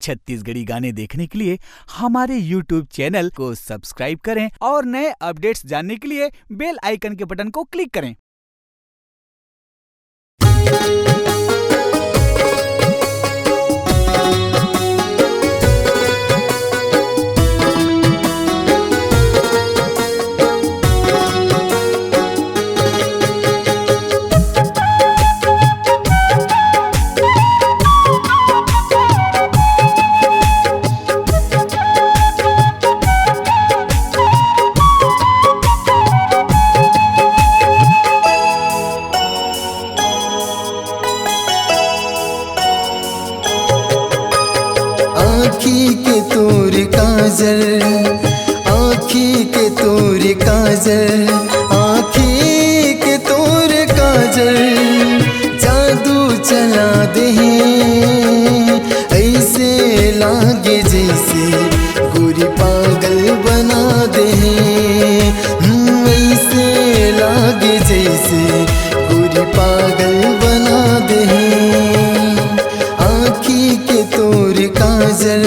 छत्तीसगढ़ी गाने देखने के लिए हमारे YouTube चैनल को सब्सक्राइब करें और नए अपडेट्स जानने के लिए बेल आइकन के बटन को क्लिक करें। आँखी के तोर काजल, आँखी के तोर काजल, आँखी के तोर काजल, जादू चला दे ऐसे लागे जैसे गोरी पागल बना दे, ऐसे लागे जैसे गोरी पागल बना दे। आँखी के तोर काजल,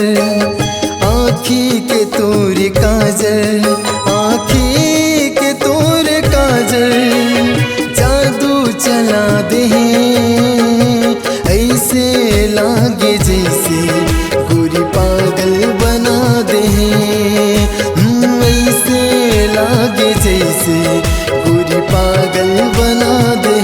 आँखी के तोर काजल, आँखी के तोर काजल, जादू चला दे ऐसे लागे जैसे गोरी पागल बना दे, ऐसे लागे जैसे गोरी पागल बना दे।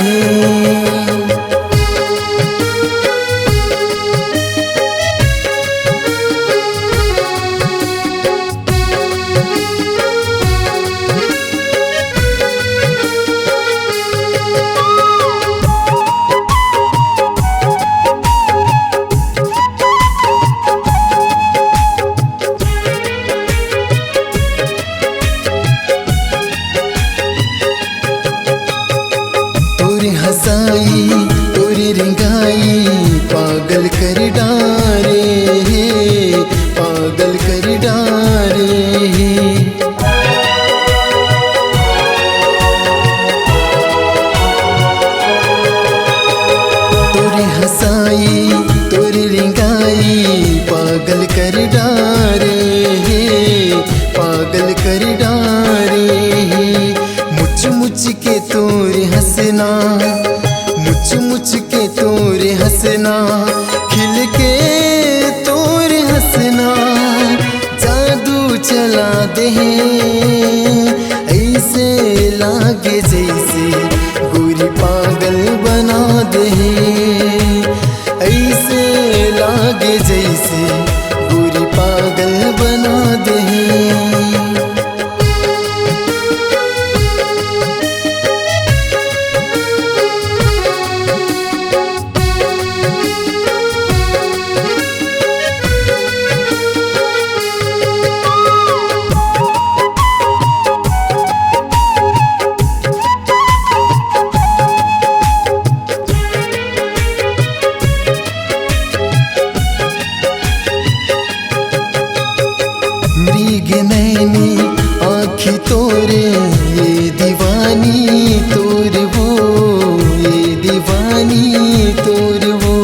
हंसाई तोरी रिंगाई पागल कर डारे, पागल कर डारे। तोरी हंसाई तोरी रिंगाई पागल कर डारे, पागल कर डारे। मुझ मुझ के तोरे हंसना, मुझ मुझ के तोरे हंसना, खिल के तोरे हंसना, जादू चला दे ऐसे लागे जैसे गोरी पागल बना दे, ऐसे लागे जैसे गोरी पागल बना दे। मृग नैनी आँखी तोरे ये दीवानी तोर वो, ये दीवानी तोर वो।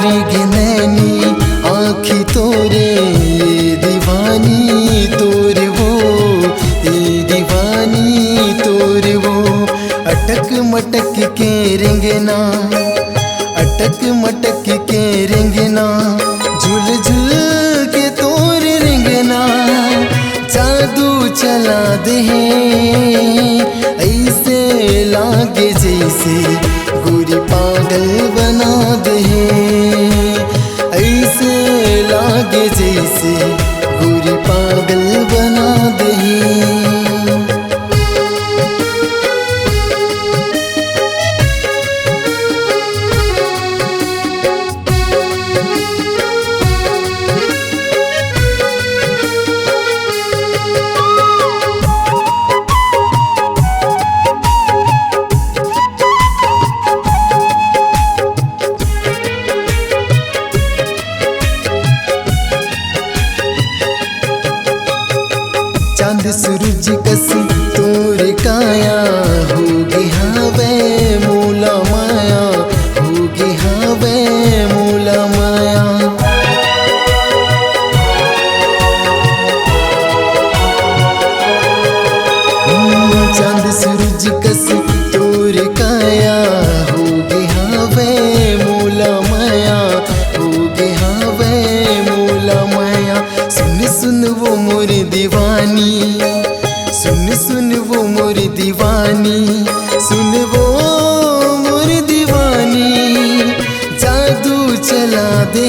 मृग नैनी आँखी तोरे ये दीवानी तोर वो, ये दीवानी तोर वो। अटक मटक के रेंगना, अटक मटक के रेंगना, झुल झुल के तोर रेंगना, जादू चला दे ऐसे लागे जैसे गोरी पागल बना दे, ऐसे लागे जैसे गोरी पागल बना दे। चांद सूरज कस तोर काया होगी लागे हावे मोला माया। सुन सुन वो मोर दीवानी, सुन सुन वो मोर दीवानी, सुन वो मोर दीवानी। जादू चला दे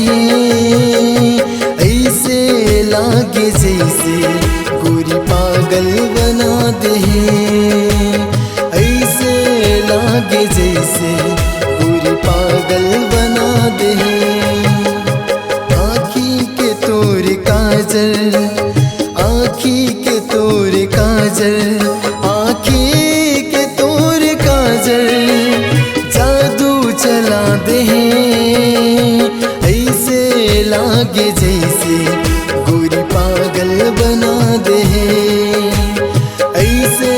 ऐसे लागे जैसे गोरी पागल बना दे, ऐसे लागे जैसे गोरी पागल बना दे। आँखी के तोर काजल, आँखी के तोर काजल, आँखी के तोर काजल। जादू चला दे ऐसे लागे जैसे गोरी पागल बना दे, ऐसे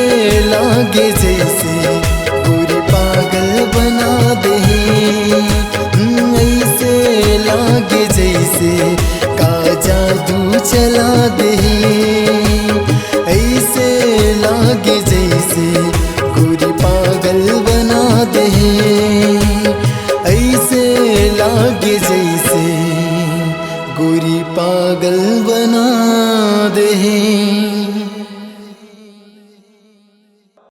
लागे जैसे गोरी पागल बना दे। ऐसे लागे जैसे का जादू चला दे, ऐसे लागे जैसे गोरी पागल बना दे, ऐसे लागे जैसे गोरी पागल बना दे।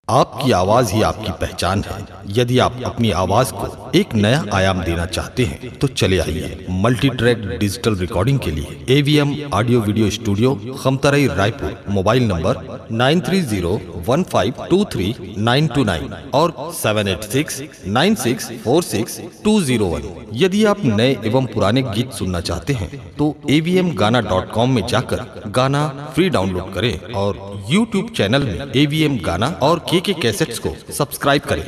आपकी आवाज ही आपकी पहचान है। यदि आप अपनी आवाज को एक नया आयाम देना चाहते हैं तो चले आइए मल्टी ट्रैक डिजिटल रिकॉर्डिंग के लिए AVM audio video studio, Khamtarai, Raipur. Mobile number 9301523929 और 7869646201। यदि आप नए एवं पुराने गीत सुनना चाहते हैं तो avmgana.com में जाकर गाना फ्री डाउनलोड करें और YouTube चैनल में AVM गाना और KK कैसेट्स को सब्सक्राइब करें।